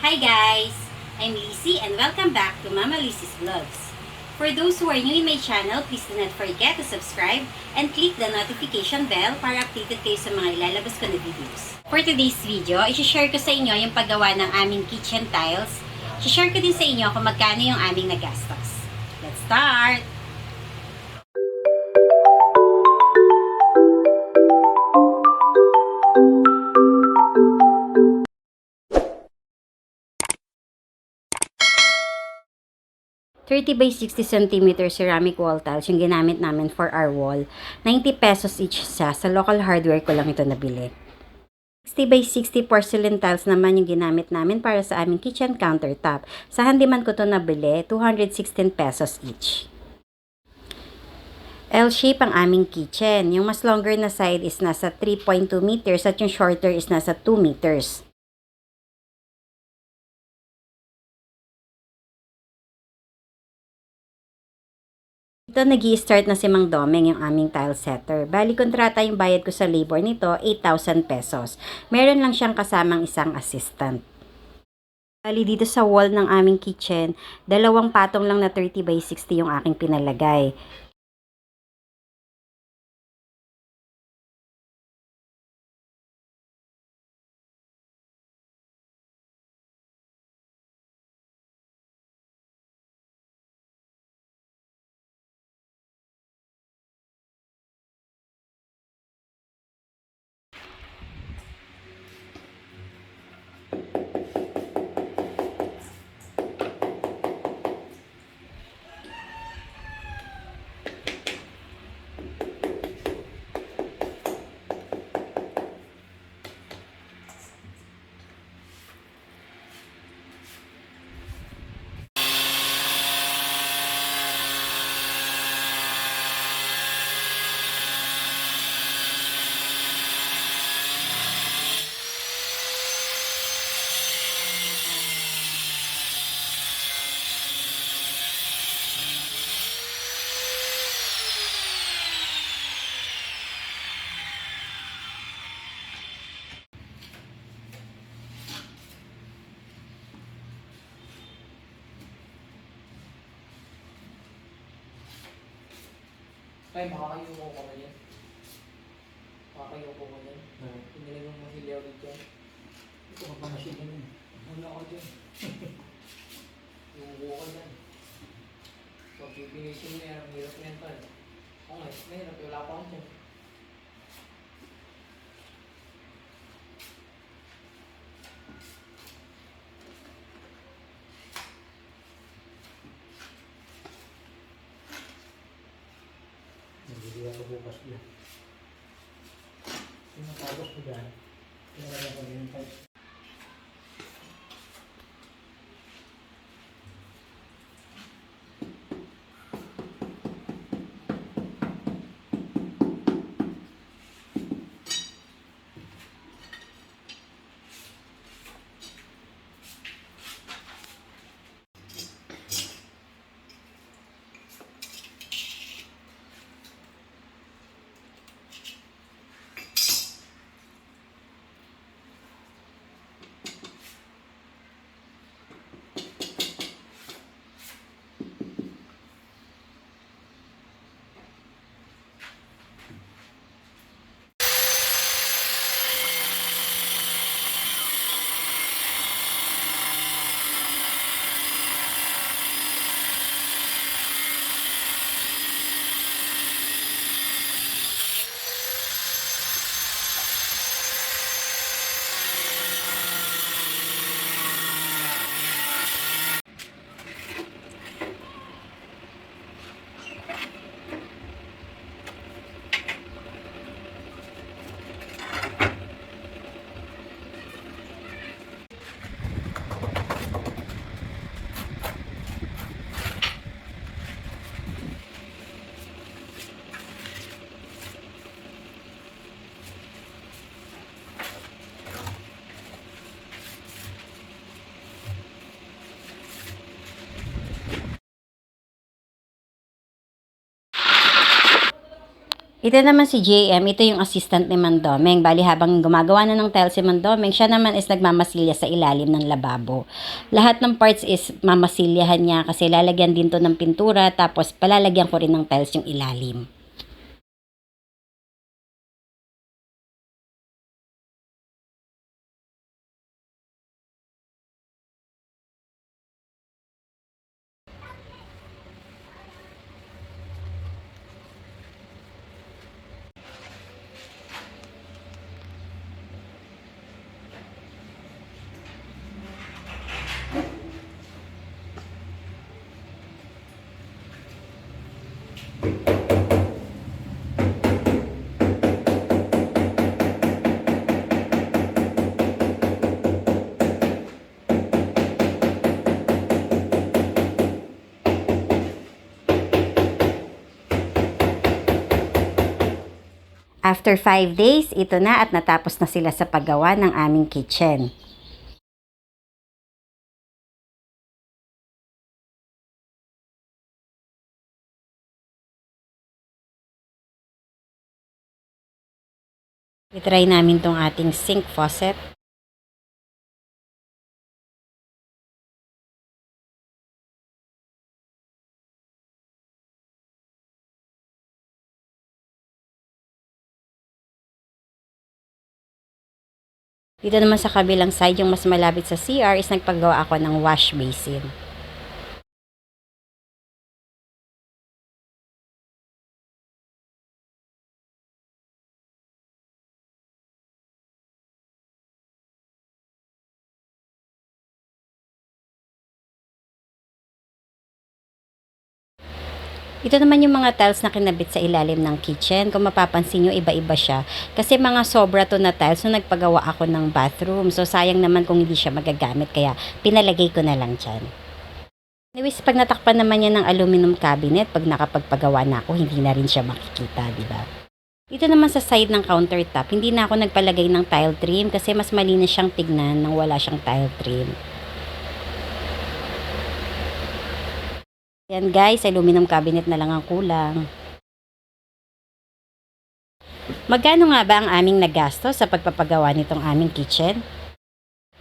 Hi guys! I'm Lizzie and welcome back to Mama Lizzie's Vlogs. For those who are new in my channel, please do not forget to subscribe and click the notification bell para updated kayo sa mga ilalabas ko na videos. For today's video, i-share ko sa inyo yung paggawa ng aming kitchen tiles. I-share ko din sa inyo kung magkano yung aming nagastos. Let's start! by 60 cm ceramic wall tiles yung ginamit namin for our wall. 90 pesos each siya. Sa local hardware ko lang ito nabili. 60 by 60 porcelain tiles naman yung ginamit namin para sa aming kitchen countertop. Sa handyman ko ito nabili, 216 pesos each. L-shape ang aming kitchen. Yung mas longer na side is nasa 3.2 meters at yung shorter is nasa 2 meters. Ito nag-i-start na si Mang Domeng yung aming tile setter. Bali kontrata yung bayad ko sa labor nito, 8,000 pesos. Meron lang siyang kasamang isang assistant. Bali dito sa wall ng aming kitchen, dalawang patong lang na 30 by 60 yung aking pinalagay. Ay, makakayuko ko na yan. Makakayuko ko na yan. Hindi na yung mahilaw dito. Ito ka pa machine yun. Muna ako dyan. Yung buko dyan. So, pipinisin mo yan. Ang hirap na yan pa. Oo nga, mahirap. Wala pa ako dyan. Hindi ako bukas dyan. Yung natapos ko dyan, pinagaya ko yung type. Ito naman si JM, ito yung assistant ni Mandomeng. Bali habang gumagawa na ng tiles si Mandomeng, siya naman is nagmamasilya sa ilalim ng lababo. Lahat ng parts is mamasilyahan niya kasi lalagyan din to ng pintura, tapos palalagyan ko rin ng tiles yung ilalim. After 5 days, ito na at natapos na sila sa paggawa ng aming kitchen. I-try namin tong ating sink faucet. Dito naman sa kabilang side, yung mas malapit sa CR, is nagpagawa ako ng wash basin. Ito naman yung mga tiles na kinabit sa ilalim ng kitchen. Kung mapapansin nyo, iba-iba siya. Kasi mga sobra to na tiles na nagpagawa ako ng bathroom. So, sayang naman kung hindi siya magagamit. Kaya, pinalagay ko na lang dyan. Anyways, pag natakpan naman yan ng aluminum cabinet, pag nakapagpagawa na ako, hindi na rin siya makikita, di ba? Dito naman sa side ng countertop, hindi na ako nagpalagay ng tile trim kasi mas malinis siyang tignan nang wala siyang tile trim. Yan guys, aluminum cabinet na lang ang kulang. Magkano nga ba ang aming nagastos sa pagpapagawa nitong aming kitchen?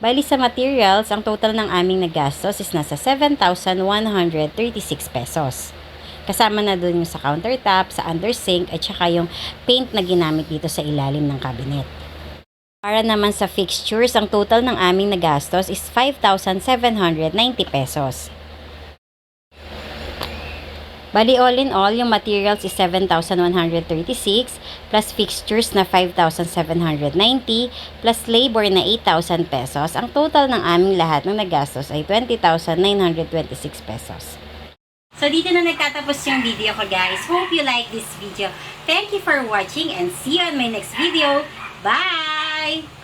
Bali sa materials, ang total ng aming nagastos is nasa 7,136 pesos. Kasama na dun yung sa countertop, sa undersink, at saka yung paint na ginamit dito sa ilalim ng cabinet. Para naman sa fixtures, ang total ng aming nagastos is 5,790 pesos. Bali all in all, yung materials is 7,136 plus fixtures na 5,790 plus labor na 8,000 pesos. Ang total ng aming lahat ng nagastos ay 20,926 pesos. So dito na nagtatapos yung video ko guys. Hope you like this video. Thank you for watching and see you on my next video. Bye!